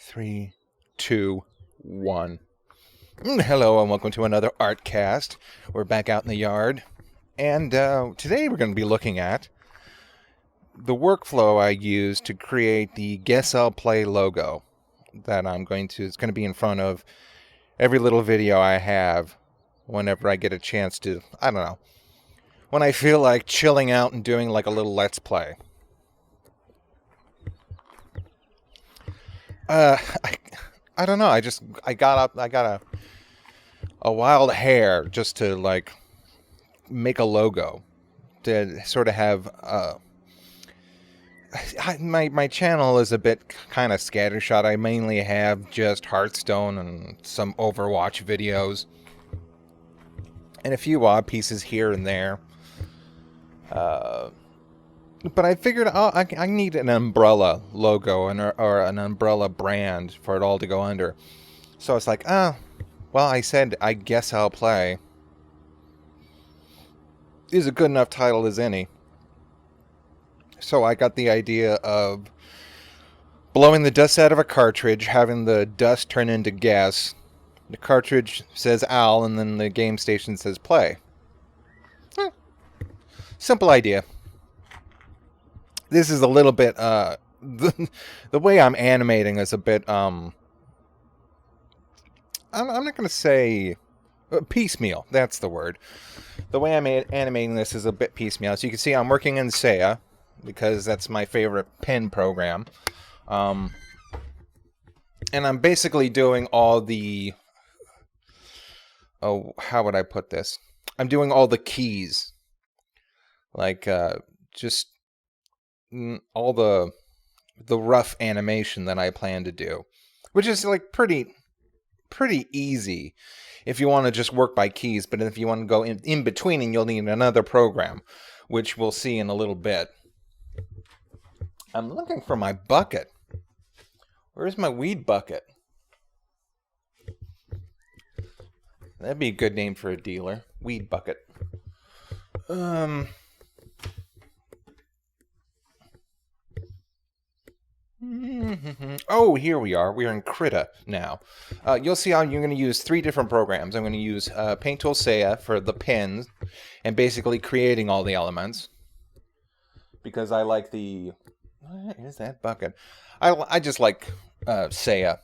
Three, two, one. Hello and welcome to another Artcast. We're back out in the yard. And today we're going to be looking at the workflow I use to create the Guess I'll Play logo that it's going to be in front of every little video I have whenever I get a chance to, I don't know, when I feel like chilling out and doing like a little Let's Play. I don't know. I got a wild hair just to like make a logo to sort of have my channel is a bit kind of scattershot. I mainly have just Hearthstone and some Overwatch videos and a few odd pieces here and there. But I figured I need an umbrella logo or an umbrella brand for it all to go under. So it's like, well, I said, I guess I'll play. Is a good enough title as any. So I got the idea of blowing the dust out of a cartridge, having the dust turn into gas. The cartridge says owl, and then the game station says play. Simple idea. This is a little bit, the way I'm animating is a bit, I'm not going to say piecemeal. That's the word. The way I'm animating this is a bit piecemeal. So you can see I'm working in Saya because that's my favorite pen program. And I'm basically doing all the, how would I put this? I'm doing all the keys. Like, just all the rough animation that I plan to do, which is like pretty easy if you want to just work by keys. But if you want to go in between, you'll need another program, which we'll see in a little bit. I'm looking for my bucket. Where's my weed bucket? That'd be a good name for a dealer. Weed bucket. Oh, here we are. We're in Krita now. You'll see how you're going to use three different programs. I'm going to use Paint Tool Saya for the pens and basically creating all the elements. Because I like the... Where is that bucket? I just like Saya.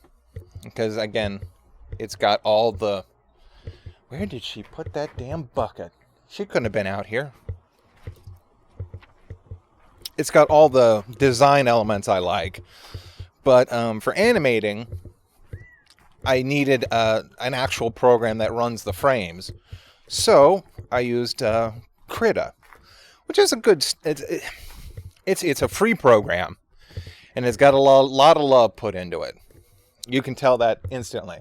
Because, again, it's got all the... Where did she put that damn bucket? She couldn't have been out here. It's got all the design elements I like. But for animating, I needed an actual program that runs the frames. So I used Krita, which is a good... It's a free program. And it's got a lot of love put into it. You can tell that instantly.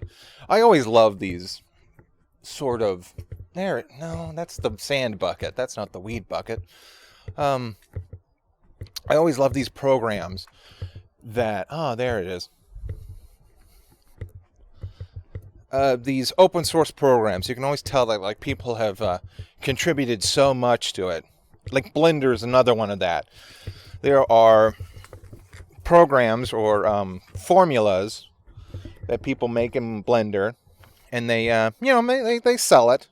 I always love these sort of... No, that's the sand bucket. That's not the weed bucket. I always love these programs that... Oh, there it is. These open source programs. You can always tell that like people have contributed so much to it. Like Blender is another one of that. There are programs or formulas that people make in Blender, and they they sell it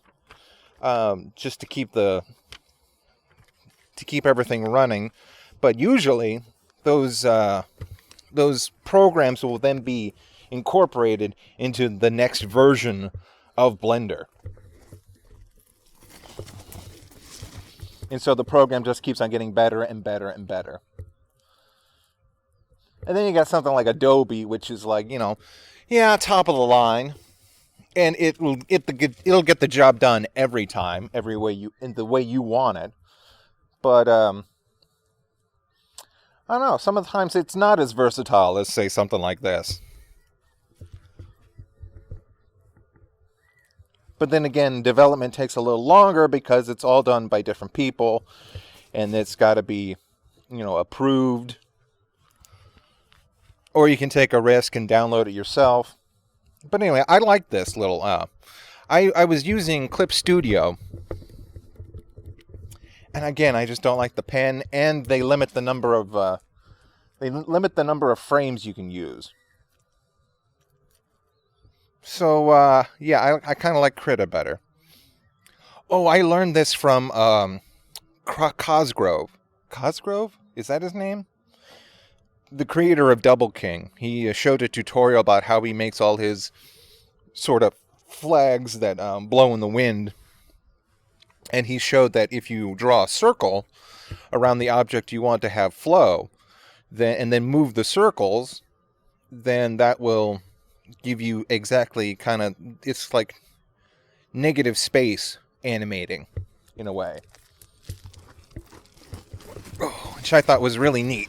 just to keep everything running. But usually, those programs will then be incorporated into the next version of Blender. And so the program just keeps on getting better and better and better. And then you got something like Adobe, which is like, top of the line. And it'll get the job done every time, in the way you want it. But, I don't know, some of the times it's not as versatile as, say, something like this. But then again, development takes a little longer because it's all done by different people. And it's got to be, approved. Or you can take a risk and download it yourself. But anyway, I like this little... I was using Clip Studio. And again, I just don't like the pen, and they limit the number of frames you can use. So, yeah, I kind of like Krita better. Oh, I learned this from Cosgrove. Cosgrove? Is that his name? The creator of Double King. He showed a tutorial about how he makes all his sort of flags that blow in the wind. And he showed that if you draw a circle around the object you want to have flow, and then move the circles, then that will give you exactly kind of, it's like negative space animating in a way. Oh, which I thought was really neat.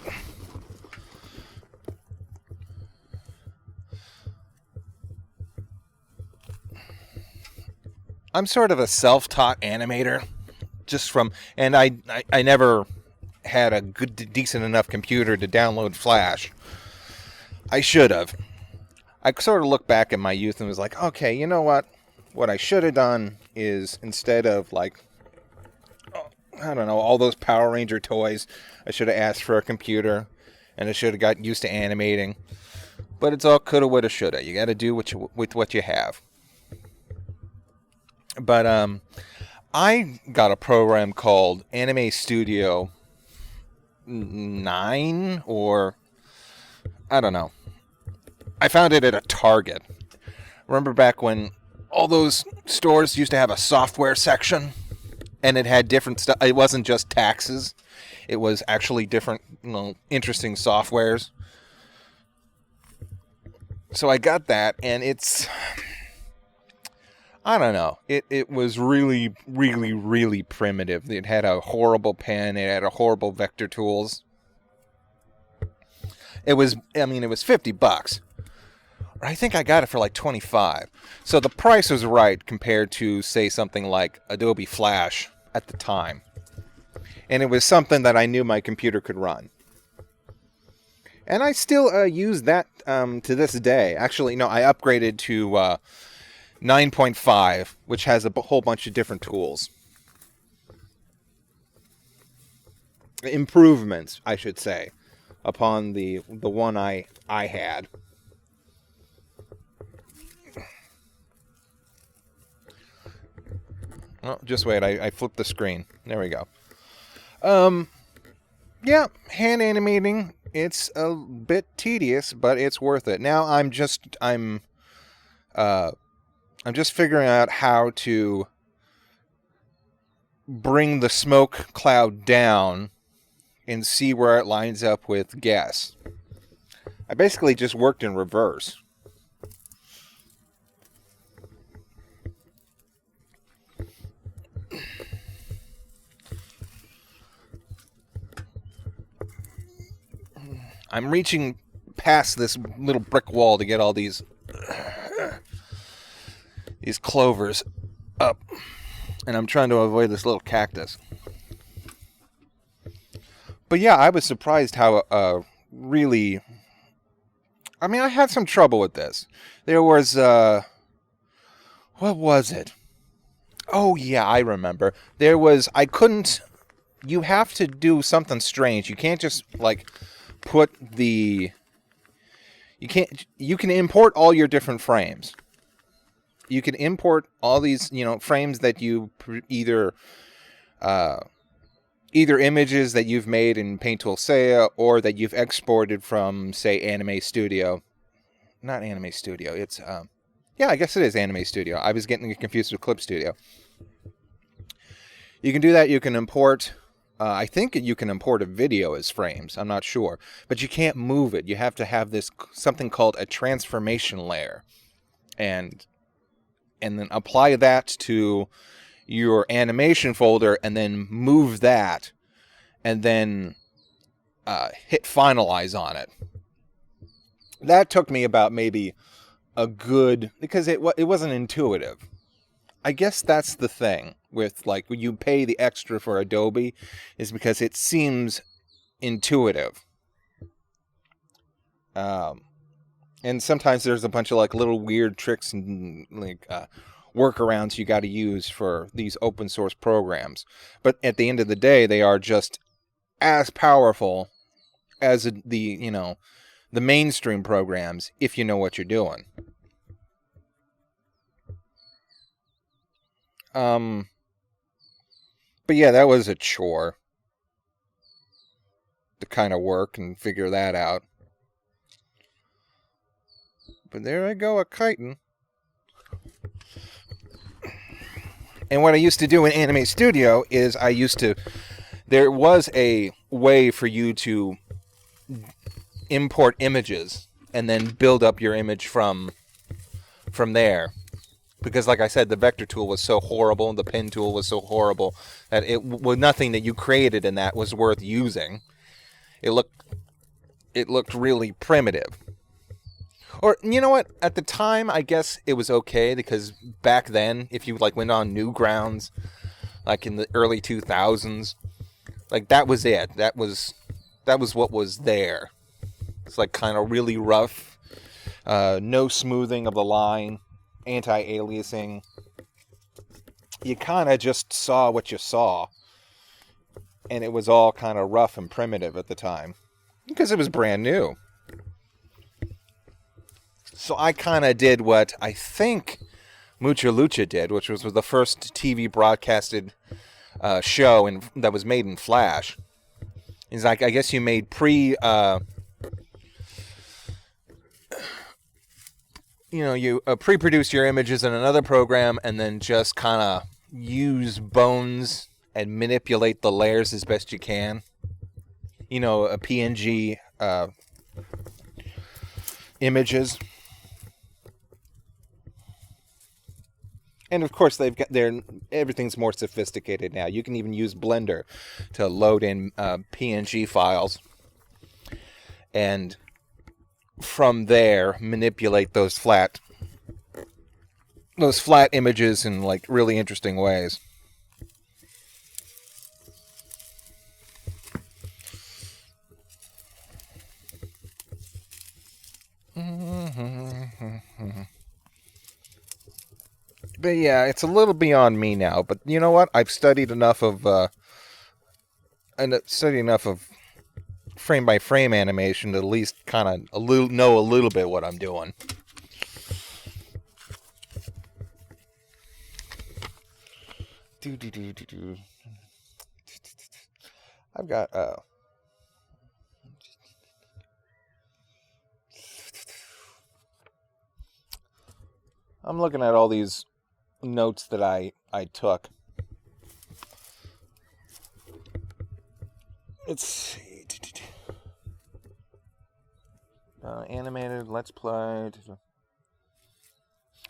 I'm sort of a self-taught animator, just from, and I never had a good, decent enough computer to download Flash. I should have. I sort of look back at my youth and was like, okay, you know what? What I should have done is, instead of like, I don't know, all those Power Ranger toys, I should have asked for a computer, and I should have got used to animating. But it's all coulda, woulda, shoulda. You got to do with what you have. But I got a program called Anime Studio 9, or I don't know. I found it at a Target. Remember back when all those stores used to have a software section, and it had different stuff. It wasn't just taxes. It was actually different, interesting softwares. So I got that, and it's, I don't know. It was really, really, really primitive. It had a horrible pen. It had a horrible vector tools. It was $50. I think I got it for like $25. So the price was right compared to, say, something like Adobe Flash at the time. And it was something that I knew my computer could run. And I still use that to this day. Actually, no, I upgraded to 9.5, which has a whole bunch of different tools. Improvements, I should say, upon the one I had. Oh, just wait, I flipped the screen. There we go. Yeah, hand animating, it's a bit tedious, but it's worth it. Now I'm just figuring out how to bring the smoke cloud down and see where it lines up with gas. I basically just worked in reverse. I'm reaching past this little brick wall to get all these clovers up, and I'm trying to avoid this little cactus. But yeah, I was surprised how really, I mean, I had some trouble with this. There was what was it? Oh yeah, I remember. You have to do something strange. You can't just like you can import all your different frames. You can import all these, frames that you either images that you've made in Paint Tool Saya, or that you've exported from, say, Anime Studio. Not Anime Studio. It's I guess it is Anime Studio. I was getting confused with Clip Studio. You can do that. You can import. I think you can import a video as frames. I'm not sure, but you can't move it. You have to have this something called a transformation layer, and then apply that to your animation folder, and then move that, and then hit finalize on it. That took me about maybe because it wasn't intuitive. I guess that's the thing with, like, when you pay the extra for Adobe, is because it seems intuitive. And sometimes there's a bunch of like little weird tricks and like workarounds you got to use for these open source programs. But at the end of the day, they are just as powerful as the mainstream programs if you know what you're doing. But yeah, that was a chore to kind of work and figure that out. But there I go, a kiting. And what I used to do in Anime Studio is there was a way for you to import images and then build up your image from there. Because like I said, the vector tool was so horrible, the pen tool was so horrible, that it was nothing that you created in that was worth using. It looked really primitive. Or, you know what? At the time, I guess it was okay, because back then, if you like went on Newgrounds, like in the early 2000s, like that was it. That was what was there. It's like kind of really rough, no smoothing of the line, anti-aliasing. You kind of just saw what you saw, and it was all kind of rough and primitive at the time, because it was brand new. So I kind of did what I think Mucha Lucha did, which was the first TV broadcasted show that was made in Flash. It's like, I guess you made you pre-produce your images in another program and then just kind of use bones and manipulate the layers as best you can. You know, a PNG images. And of course, everything's more sophisticated now. You can even use Blender to load in PNG files, and from there manipulate those flat images in like really interesting ways. But yeah, it's a little beyond me now. But you know what? I've studied enough of frame by frame animation to at least kind of know a little bit what I'm doing. I've got I'm looking at all these notes that I took. Let's see. Animated, let's play.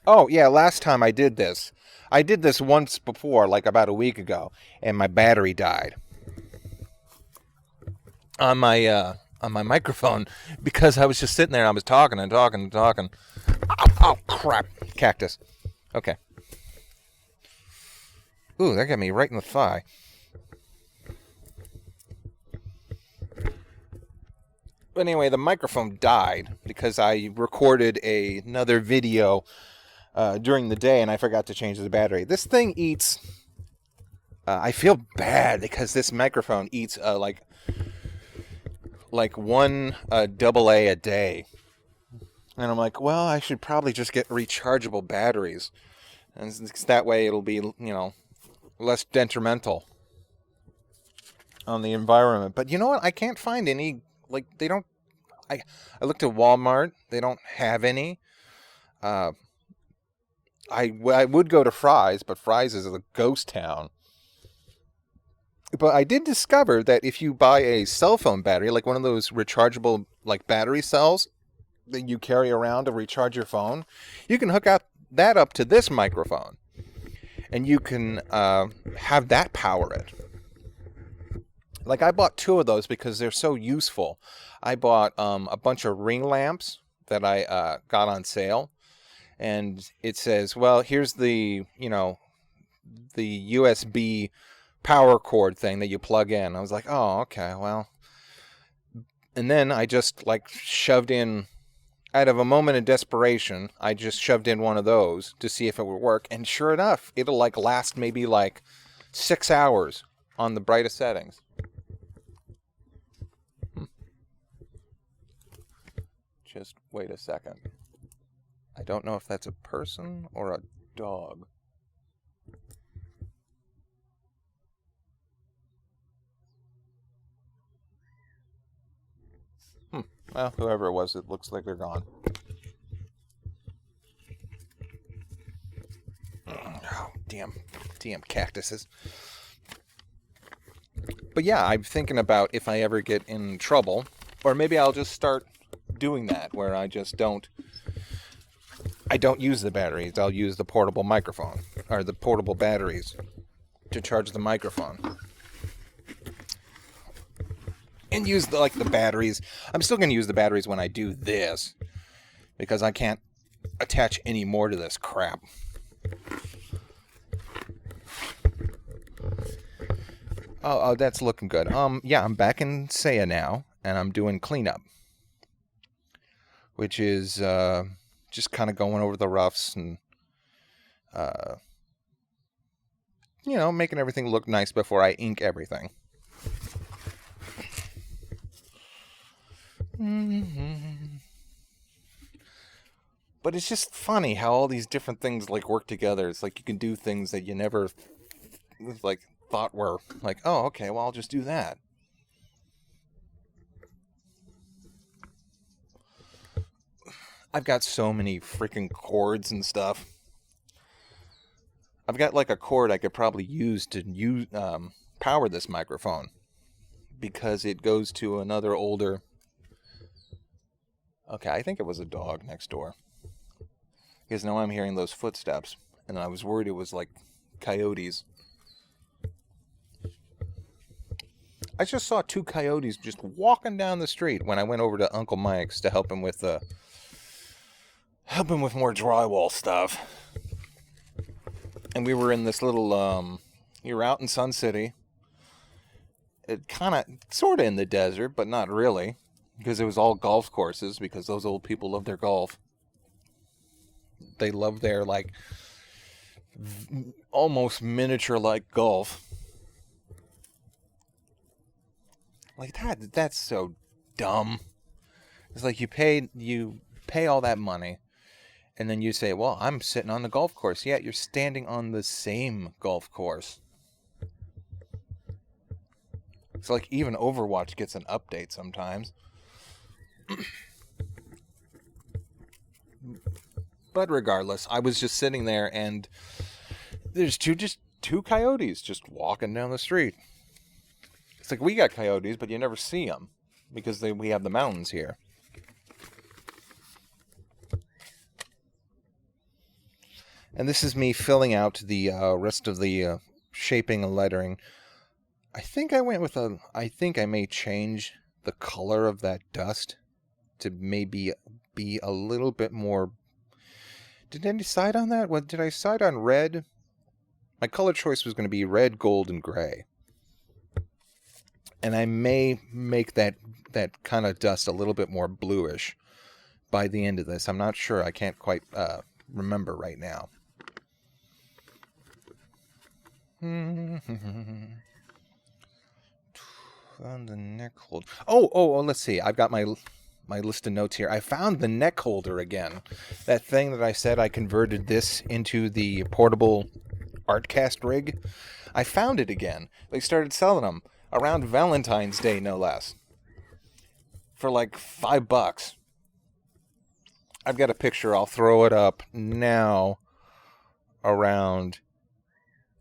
Oh, yeah, last time I did this. I did this once before, like about a week ago, and my battery died on my microphone because I was just sitting there and I was talking and talking and talking. Oh, crap. Cactus. Okay. Ooh, that got me right in the thigh. But anyway, the microphone died because I recorded another video during the day and I forgot to change the battery. This thing eats... I feel bad because this microphone eats like one AA a day. And I'm like, well, I should probably just get rechargeable batteries. And that way it'll be, less detrimental on the environment. But you know what? I can't find any, they don't, I looked at Walmart. They don't have any. I would go to Fry's, but Fry's is a ghost town. But I did discover that if you buy a cell phone battery, like one of those rechargeable, battery cells that you carry around to recharge your phone, you can hook that up to this microphone. And you can have that power it. Like, I bought 2 of those because they're so useful. I bought a bunch of ring lamps that I got on sale. And it says, well, here's the USB power cord thing that you plug in. I was like, oh, okay, well. And then I just, shoved in, out of a moment of desperation, I just shoved in one of those to see if it would work. And sure enough, it'll, last maybe, 6 hours on the brightest settings. Just wait a second. I don't know if that's a person or a dog. Well, whoever it was, it looks like they're gone. Oh, damn cactuses. But yeah, I'm thinking about if I ever get in trouble, or maybe I'll just start doing that, where I don't use the batteries. I'll use the portable microphone, or the portable batteries, to charge the microphone. And use the batteries. I'm still going to use the batteries when I do this, because I can't attach any more to this crap. Oh, that's looking good. Yeah, I'm back in Saya now, and I'm doing cleanup, which is just kind of going over the roughs and making everything look nice before I ink everything. But it's just funny how all these different things work together. It's like you can do things that you never thought were oh, okay, well, I'll just do that. I've got so many freaking cords and stuff. I've got a cord I could probably use to power this microphone, because it goes to another older... Okay, I think it was a dog next door, because now I'm hearing those footsteps, and I was worried it was coyotes. I just saw 2 coyotes just walking down the street when I went over to Uncle Mike's to help him with more drywall stuff. And we were in this little we were out in Sun City. It sort of in the desert, but not really, because it was all golf courses, because those old people love their golf. They love their almost miniature golf. That's so dumb. It's you pay all that money, and then you say, well, I'm sitting on the golf course. Yeah, you're standing on the same golf course. It's even Overwatch gets an update sometimes. But regardless, I was just sitting there, and there's two coyotes just walking down the street. It's we got coyotes, but you never see them, because we have the mountains here. And this is me filling out the rest of the shaping and lettering. I think I may change the color of that dust to maybe be a little bit more... Did I decide on that? What did I decide on? Red? My color choice was going to be red, gold, and gray. And I may make that kind of dust a little bit more bluish by the end of this. I'm not sure. I can't quite remember right now. On the neck holder. Oh, let's see. I've got my list of notes here. I found the neck holder again. That thing that I said I converted this into the portable Artcast rig. I found it again. They started selling them around Valentine's Day, no less, for $5. I've got a picture. I'll throw it up now. Around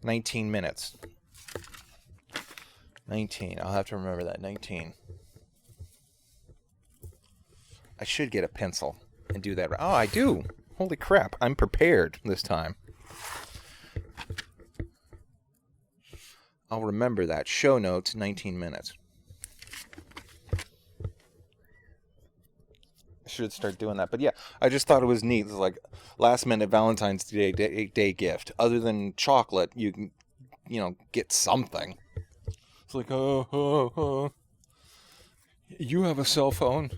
19 minutes. 19. I'll have to remember that. 19. I should get a pencil and do that. Oh, I do. Holy crap. I'm prepared this time. I'll remember that. Show notes, 19 minutes. I should start doing that. But yeah, I just thought it was neat. It's last minute Valentine's Day gift. Other than chocolate, you can, get something. It's you have a cell phone,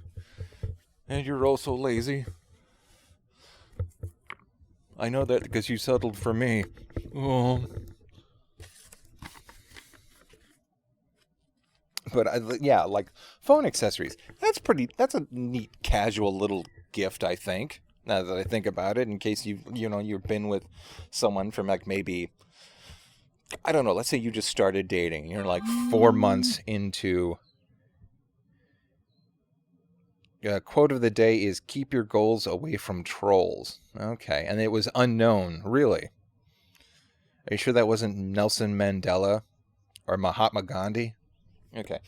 and you're also lazy. I know that because you settled for me. Oh. But yeah, phone accessories. That's a neat, casual little gift, I think. Now that I think about it, in case you've been with someone from maybe, I don't know, let's say you just started dating. You're 4 months into Quote of the day is keep your goals away from trolls. Okay, and it was unknown, really. Are you sure that wasn't Nelson Mandela or Mahatma Gandhi? Okay.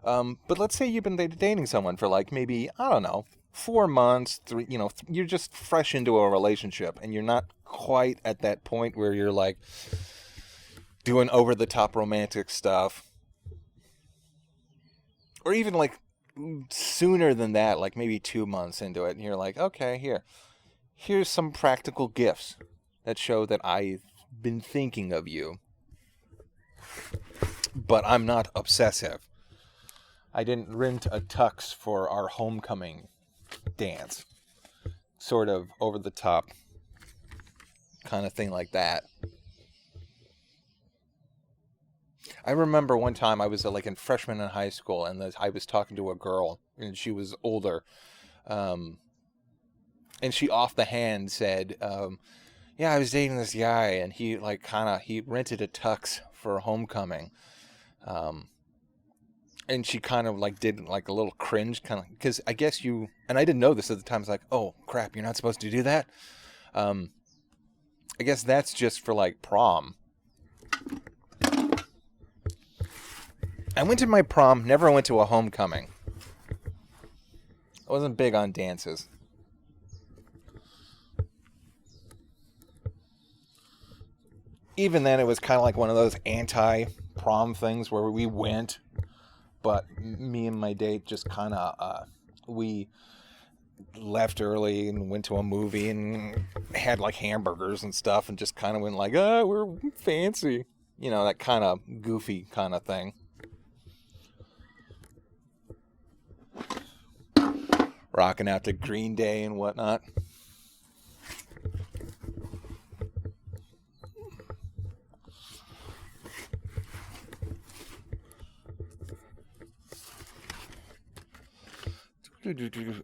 But let's say you've been dating someone for like maybe, I don't know, 4 months, you're just fresh into a relationship and you're not quite at that point where you're like doing over the top romantic stuff. Or even like sooner than that, like maybe 2 months into it, and you're like, okay, here's some practical gifts that show that I've been thinking of you. But I'm not obsessive. I didn't rent a tux for our homecoming dance. Sort of over the top kind of thing like that. I remember one time I was like a freshman in high school, and I was talking to a girl, and she was older. And she off the hand said, yeah, I was dating this guy, and he rented a tux for homecoming. And she kind of like did like a little cringe, kind of, because I guess and I didn't know this at the time. I was like, oh crap, you're not supposed to do that. I guess that's just for like prom. I went to my prom, never went to a homecoming. I wasn't big on dances. Even then, it was kind of like one of those anti-prom things where we went, but me and my date just kind of, we left early and went to a movie and had like hamburgers and stuff and just kind of went like, we're fancy. That kind of goofy kind of thing. Rocking out to Green Day and whatnot.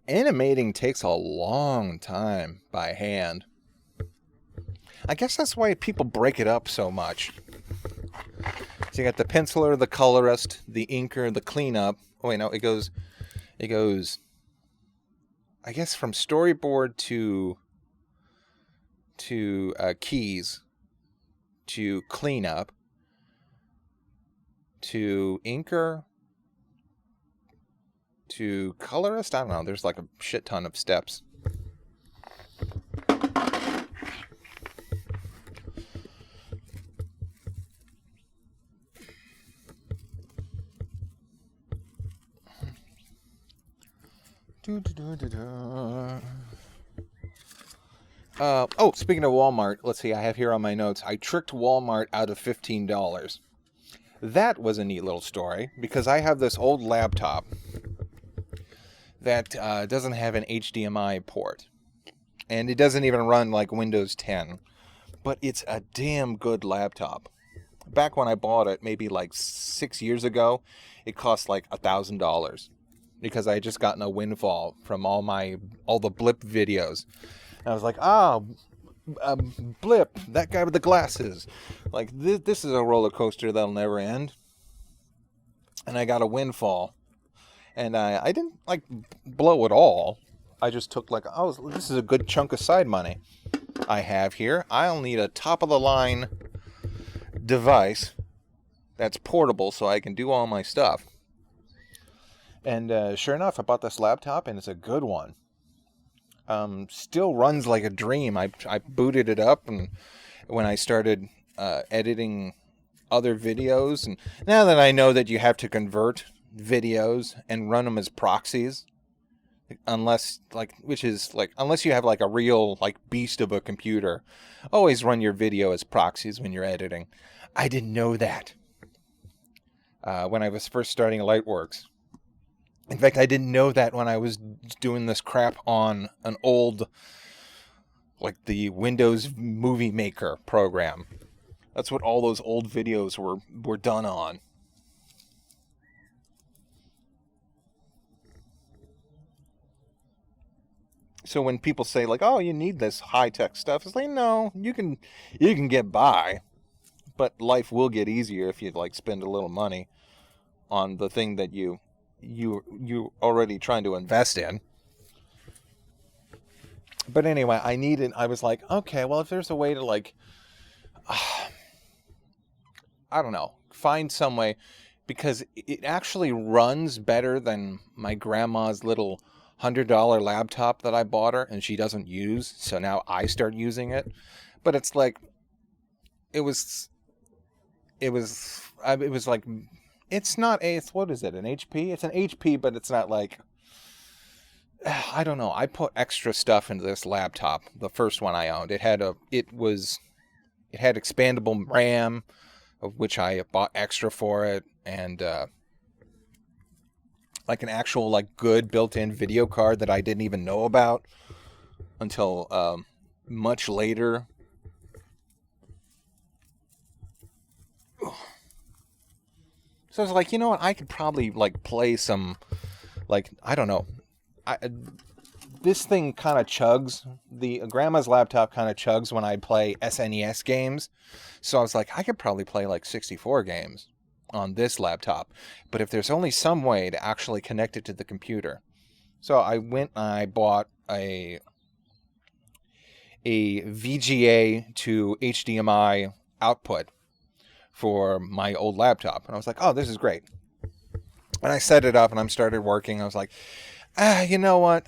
Animating takes a long time by hand. I guess that's why people break it up so much. So you got the penciler, the colorist, the inker, the cleanup. Oh wait, no, it goes I guess from storyboard to keys, to cleanup, to inker, to colorist. I don't know. There's like a shit ton of steps. Speaking of Walmart, let's see, I have here on my notes, I tricked Walmart out of $15. That was a neat little story, because I have this old laptop that doesn't have an HDMI port. And it doesn't even run like Windows 10. But it's a damn good laptop. Back when I bought it, maybe like 6 years ago, it cost like $1,000. Because I had just gotten a windfall from all the Blip videos. And I was like, Blip, that guy with the glasses. Like, this is a roller coaster that'll never end. And I got a windfall. And I didn't, like, blow it all. I just took, like, this is a good chunk of side money I have here. I'll need a top-of-the-line device that's portable so I can do all my stuff. And sure enough, I bought this laptop, and it's a good one. Still runs like a dream. I booted it up, and when I started editing other videos, and now that I know that you have to convert videos and run them as proxies, unless you have like a real like beast of a computer, always run your video as proxies when you're editing. I didn't know that when I was first starting Lightworks. In fact, I didn't know that when I was doing this crap on an old, like the Windows Movie Maker program. That's what all those old videos were done on. So when people say like, "Oh, you need this high-tech stuff," it's like, no, you can get by, but life will get easier if you like spend a little money on the thing that you already trying to invest in. But anyway, I was like, okay, well, if there's a way to like, I don't know, find some way, because it actually runs better than my grandma's little $100 laptop that I bought her and she doesn't use. So now I start using it. But it's like, it was, it was like, it's not what is it, an HP? It's an HP, but it's not like, I don't know. I put extra stuff into this laptop, the first one I owned. It had expandable RAM, of which I bought extra for it, and like an actual like good built-in video card that I didn't even know about until much later. So I was like, you know what? I could probably like play some, like, I don't know. This thing kind of chugs. The grandma's laptop kind of chugs when I play SNES games. So I was like, I could probably play like 64 games on this laptop. But if there's only some way to actually connect it to the computer. So I went and I bought a VGA to HDMI output for my old laptop. And I was like, oh, this is great. And I set it up and I started working. I was like, you know what?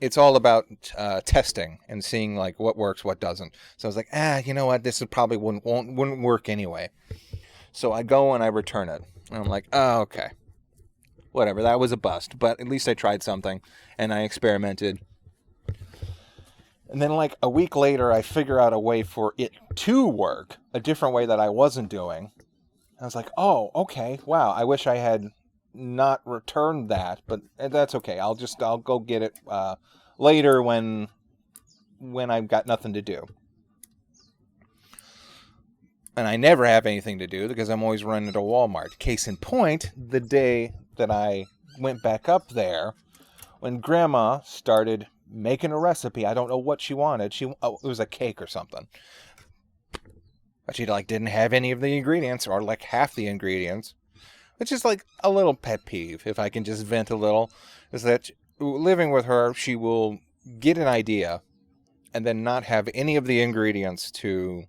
It's all about testing and seeing like what works, what doesn't. So I was like, you know what? This probably wouldn't work anyway. So I go and I return it. And I'm like, oh, okay. Whatever, that was a bust. But at least I tried something and I experimented. And then like a week later, I figure out a way for it to work, a different way that I wasn't doing. I was like, oh, okay, wow. I wish I had not returned that, but that's okay. I'll go get it later when I've got nothing to do. And I never have anything to do because I'm always running to Walmart. Case in point, the day that I went back up there, when Grandma started making a recipe, I don't know what she wanted. It was a cake or something. But she like didn't have any of the ingredients, or like half the ingredients. Which is like a little pet peeve, if I can just vent a little, is that living with her, she will get an idea and then not have any of the ingredients to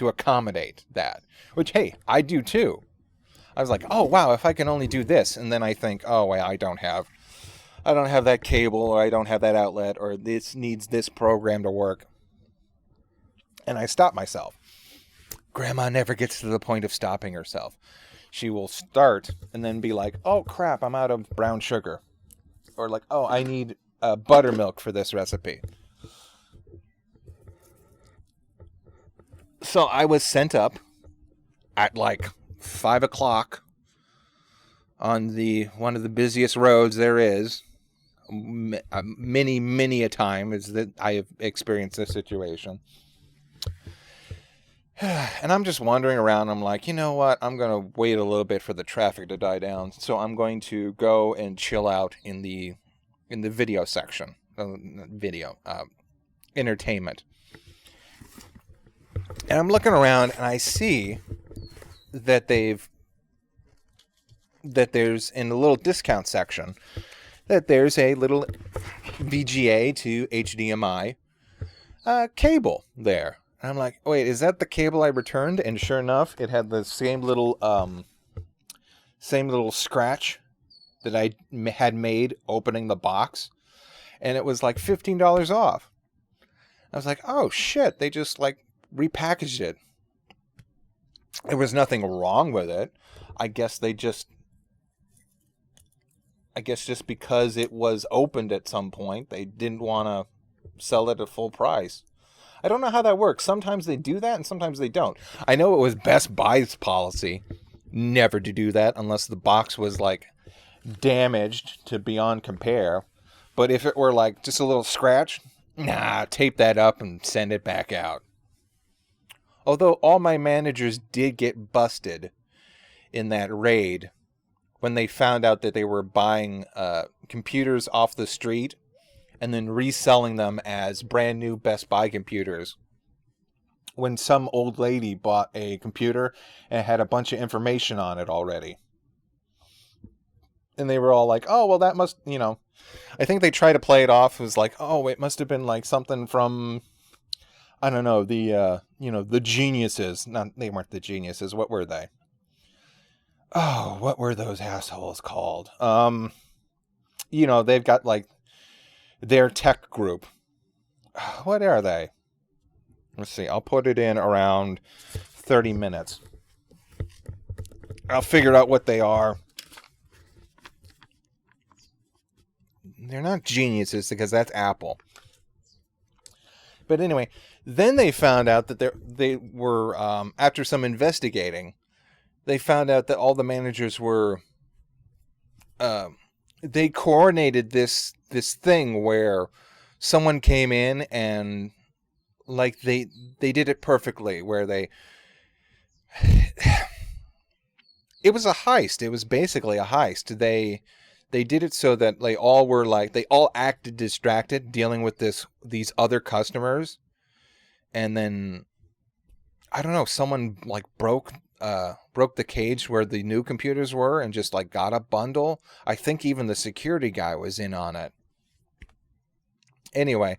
accommodate that. Which, hey, I do too. I was like, oh, wow, if I can only do this. And then I think, oh, well, I don't have that cable, or I don't have that outlet, or this needs this program to work. And I stop myself. Grandma never gets to the point of stopping herself. She will start and then be like, oh, crap, I'm out of brown sugar. Or like, oh, I need buttermilk for this recipe. So I was sent up at like 5 o'clock on one of the busiest roads there is. Many a time is that I have experienced this situation. And I'm just wandering around. I'm like, you know what? I'm going to wait a little bit for the traffic to die down. So I'm going to go and chill out in the video section. Entertainment. And I'm looking around and I see that there's in the little discount section, that there's a little VGA to HDMI cable there. And I'm like, wait, is that the cable I returned? And sure enough, it had the same little scratch that I had made opening the box. And it was like $15 off. I was like, oh shit, they just like repackaged it. There was nothing wrong with it. I guess just because it was opened at some point, they didn't want to sell it at full price. I don't know how that works. Sometimes they do that and sometimes they don't. I know it was Best Buy's policy never to do that unless the box was like damaged to beyond compare. But if it were like just a little scratch, tape that up and send it back out. Although all my managers did get busted in that raid when they found out that they were buying computers off the street and then reselling them as brand new Best Buy computers. When some old lady bought a computer and had a bunch of information on it already. And they were all like, oh, well, that must, I think they try to play it off as like, oh, it must have been like something from, I don't know, the geniuses. Not, they weren't the geniuses. What were they? Oh, what were those assholes called? They've got like their tech group. What are they? Let's see. I'll put it in around 30 minutes. I'll figure out what they are. They're not geniuses because that's Apple. But anyway, then they found out that they were, after some investigating, they found out that all the managers were, they coordinated this thing where someone came in and like they did it perfectly, where it was a heist. It was basically a heist. They did it so that they all acted distracted dealing with these other customers, and then I don't know, someone like broke the cage where the new computers were and just like got a bundle. I think even the security guy was in on it. Anyway,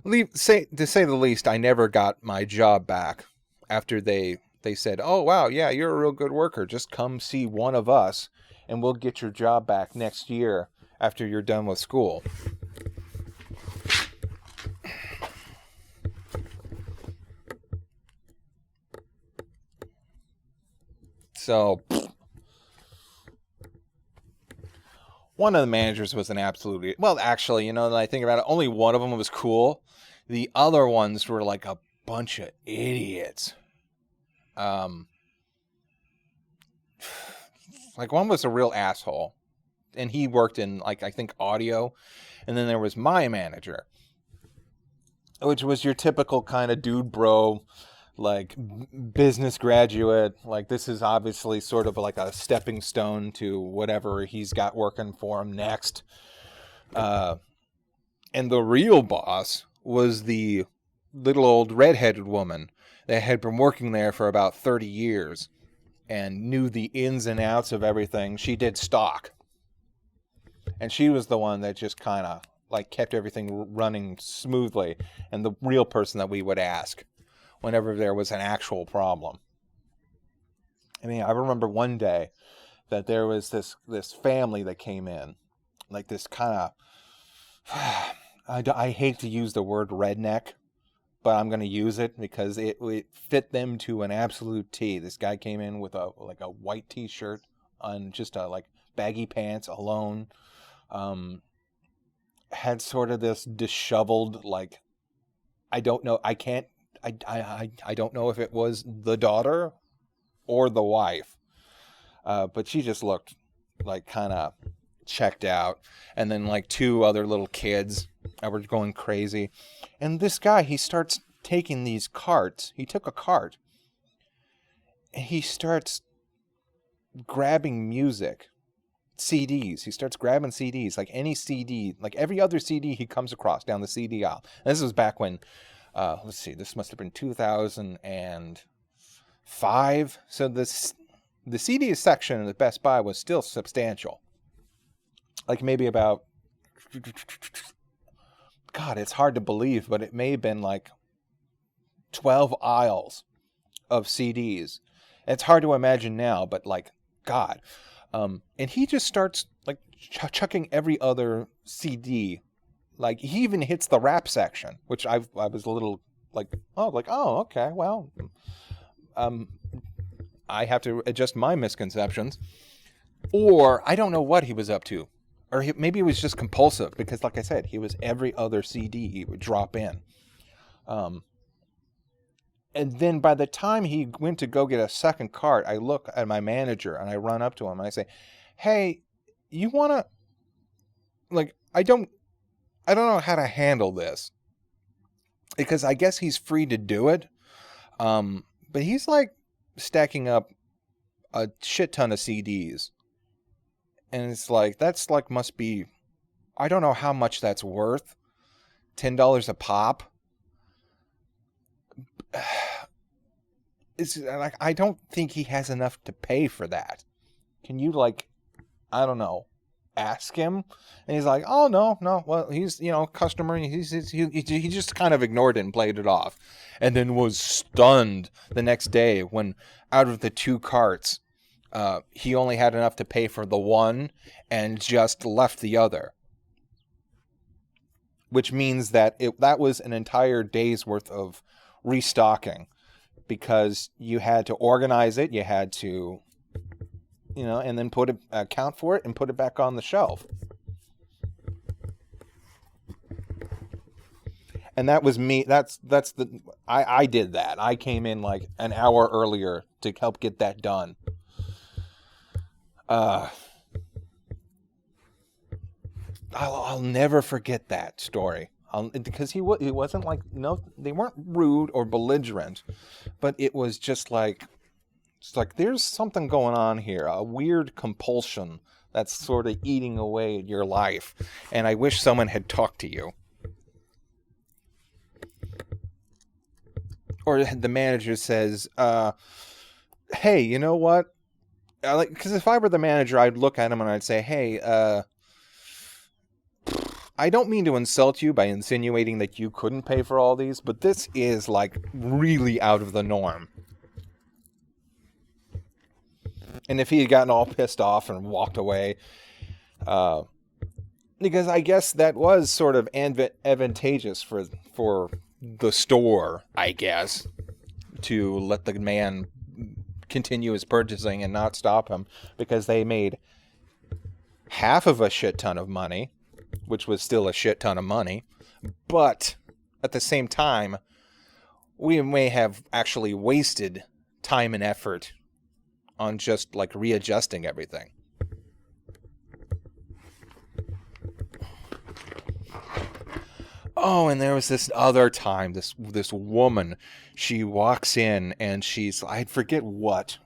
to say the least, I never got my job back after they said, oh wow, yeah, you're a real good worker, just come see one of us and we'll get your job back next year after you're done with school. So, one of the managers was an absolute... Well, actually, that I think about it, only one of them was cool. The other ones were like a bunch of idiots. Like one was a real asshole. And he worked in, like, I think audio. And then there was my manager, which was your typical kind of dude bro, like business graduate. Like this is obviously sort of like a stepping stone to whatever he's got working for him next. And the real boss was the little old redheaded woman that had been working there for about 30 years and knew the ins and outs of everything. She did stock. And she was the one that just kind of like kept everything running smoothly, and the real person that we would ask whenever there was an actual problem. I mean, I remember one day that there was this family that came in, like this kind of, I hate to use the word redneck, but I'm going to use it because it fit them to an absolute T. This guy came in with a white t-shirt on just like baggy pants alone. Had sort of this disheveled, like, I don't know, I don't know if it was the daughter or the wife, but she just looked like kind of checked out. And then like two other little kids that were going crazy. And this guy, he starts taking these carts. He took a cart and he starts grabbing music. CDs. He starts grabbing CDs, like any CD, like every other CD he comes across down the CD aisle. And this was back when, let's see, this must have been 2005. So the CD section at Best Buy was still substantial. Like maybe about, God, it's hard to believe, but it may have been like 12 aisles of CDs. It's hard to imagine now, but like, God. And he just starts like chucking every other CD. Like he even hits the rap section, which I was a little like, oh, okay, well, I have to adjust my misconceptions, or I don't know what he was up to, or maybe it was just compulsive because, like I said, he was every other CD he would drop in. And then by the time he went to go get a second cart, I look at my manager and I run up to him and I say, hey, you want to, like, I don't know how to handle this, because I guess he's free to do it. But he's like stacking up a shit ton of CDs. And it's like, that's like, must be, I don't know how much that's worth. $10 a pop. It's like, I don't think he has enough to pay for that. Can you, like, I don't know, ask him, and he's like, "Oh no, well he's customer." He just kind of ignored it and played it off, and then was stunned the next day when out of the 2 carts, he only had enough to pay for the one and just left the other, which means that that was an entire day's worth of restocking, because you had to organize it, you had to and then account for it and put it back on the shelf. And that was me. I did that. I came in like an hour earlier to help get that done. I'll never forget that story. Because he wasn't like, no, they weren't rude or belligerent, but it was just like, it's like there's something going on here, a weird compulsion that's sort of eating away at your life, and I wish someone had talked to you. Or the manager says, "Hey, you know what?" Because if I were the manager, I'd look at him and I'd say, "Hey, I don't mean to insult you by insinuating that you couldn't pay for all these, but this is like really out of the norm." And if he had gotten all pissed off and walked away, because I guess that was sort of advantageous for the store, I guess, to let the man continue his purchasing and not stop him, because they made half of a shit ton of money, which was still a shit ton of money, but at the same time, we may have actually wasted time and effort on just like readjusting everything. Oh, and there was this other time, this woman, she walks in and I forget what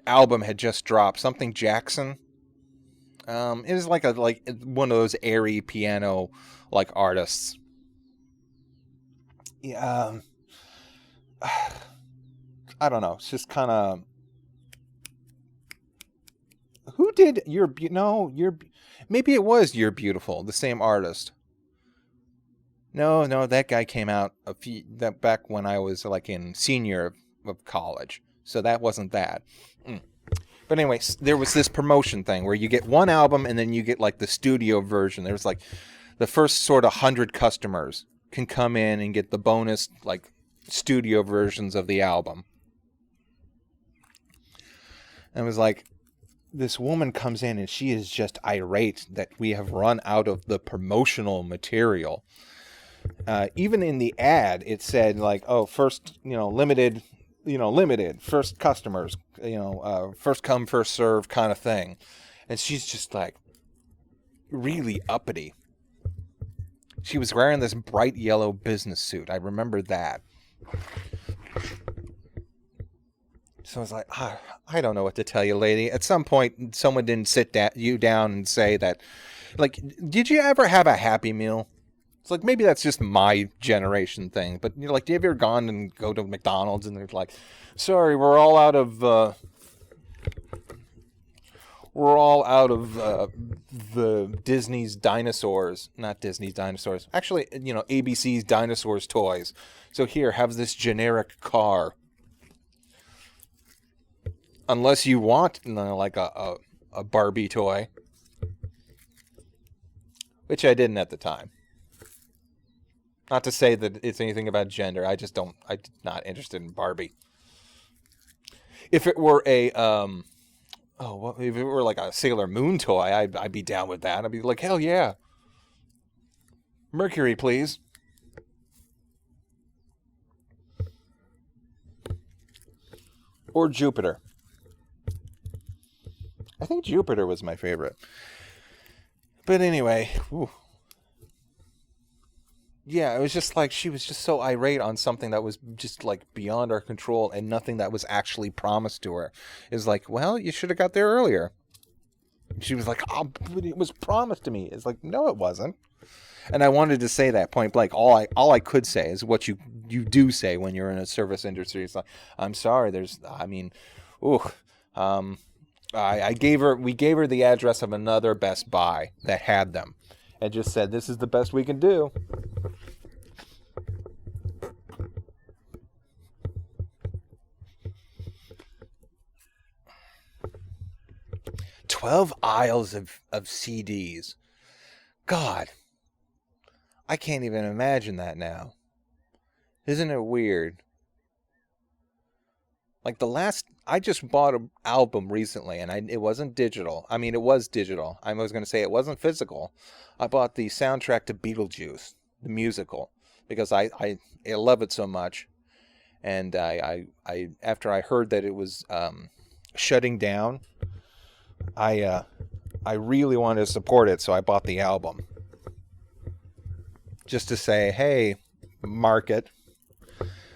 album had just dropped, something Jackson. It was like one of those airy piano like artists. Yeah. I don't know. It's just kind of. Who did maybe it was You're Beautiful, the same artist. No, that guy came out back when I was like in senior of college, so that wasn't that. But anyway, there was this promotion thing where you get one album and then you get like the studio version. There's like the first sort of 100 customers can come in and get the bonus like studio versions of the album. And it was like, this woman comes in and she is just irate that we have run out of the promotional material. Even in the ad, it said like, oh, first, limited, first customers, first come, first serve kind of thing. And she's just like really uppity. She was wearing this bright yellow business suit. I remember that. So I was like, I don't know what to tell you, lady. At some point, someone didn't sit you down and say that, like, did you ever have a Happy Meal? It's like, maybe that's just my generation thing. But, like, do you ever gone and go to McDonald's and they're like, sorry, we're all out of the Disney's dinosaurs. Not Disney's dinosaurs. Actually, ABC's dinosaurs toys. So here, have this generic car. Unless you want, like a Barbie toy. Which I didn't at the time. Not to say that it's anything about gender. I'm not interested in Barbie. If it were if it were like a Sailor Moon toy, I'd be down with that. I'd be like, hell yeah. Mercury, please. Or Jupiter. I think Jupiter was my favorite. But anyway, yeah, it was just like she was just so irate on something that was just like beyond our control and nothing that was actually promised to her. It was like, well, you should have got there earlier. She was like, oh, but it was promised to me. It's like, no, it wasn't. And I wanted to say that point blank. All I could say is what you do say when you're in a service industry. It's like, I'm sorry, We gave her the address of another Best Buy that had them, and just said, "This is the best we can do." 12 aisles of CDs. God, I can't even imagine that now. Isn't it weird? Like I just bought an album recently, and it wasn't digital. I mean, it was digital. I was going to say it wasn't physical. I bought the soundtrack to Beetlejuice, the musical, because I love it so much. And I after I heard that it was shutting down, I really wanted to support it, so I bought the album. Just to say, hey, market,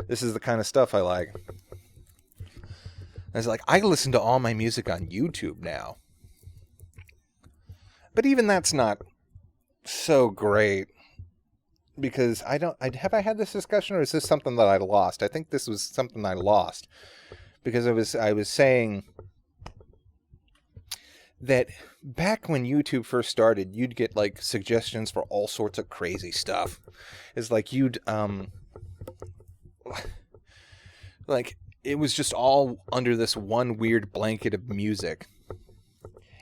this is the kind of stuff I like. I was like, I listen to all my music on YouTube now. But even that's not so great. Because have I had this discussion, or is this something that I lost? I think this was something I lost. Because I was saying that back when YouTube first started, you'd get like suggestions for all sorts of crazy stuff. It's like like it was just all under this one weird blanket of music.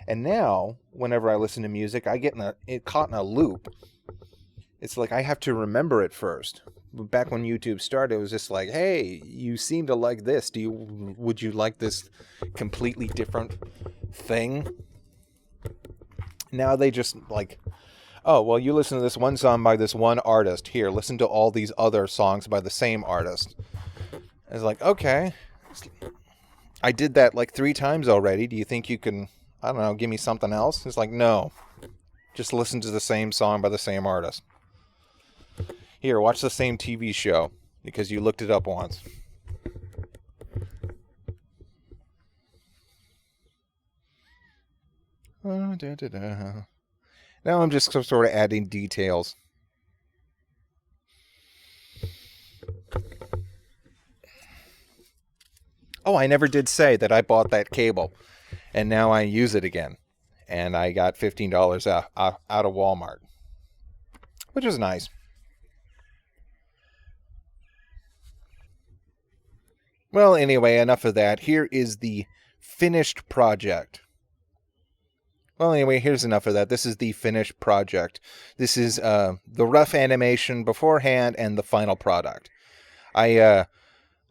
And now, whenever I listen to music, I get caught in a loop. It's like I have to remember it first. But back when YouTube started, it was just like, hey, you seem to like this. Would you like this completely different thing? Now they just like, oh, well, you listen to this one song by this one artist. Here, listen to all these other songs by the same artist. It's like, okay, I did that like 3 times already. Do you think you can, I don't know, give me something else? It's like, no, just listen to the same song by the same artist. Here, watch the same TV show because you looked it up once. Now I'm just sort of adding details. Oh, I never did say that I bought that cable, and now I use it again. And I got $15 out of Walmart, which is nice. Well, anyway, enough of that. Here is the finished project. Well, anyway, here's enough of that. This is the finished project. This is the rough animation beforehand and the final product. I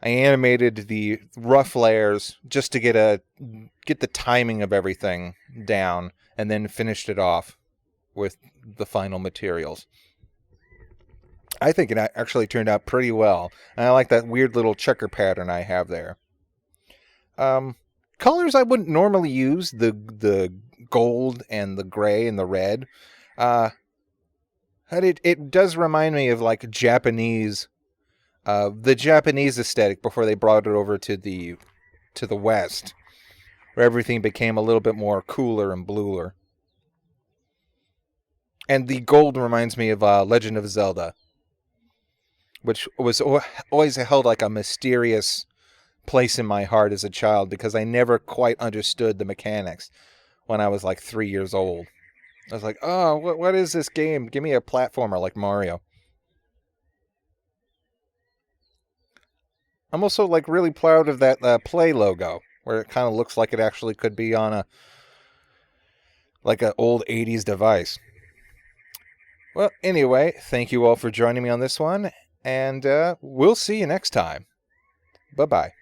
animated the rough layers just to get the timing of everything down, and then finished it off with the final materials. I think it actually turned out pretty well, and I like that weird little checker pattern I have there. Colors I wouldn't normally use, the gold and the gray and the red. But it does remind me of like Japanese. The Japanese aesthetic before they brought it over to the West, where everything became a little bit more cooler and bluer. And the gold reminds me of Legend of Zelda, which was always held like a mysterious place in my heart as a child because I never quite understood the mechanics when I was like 3 years old. I was like, oh, what is this game? Give me a platformer like Mario. I'm also like really proud of that Play logo, where it kind of looks like it actually could be on an old 80s device. Well, anyway, thank you all for joining me on this one, and we'll see you next time. Bye-bye.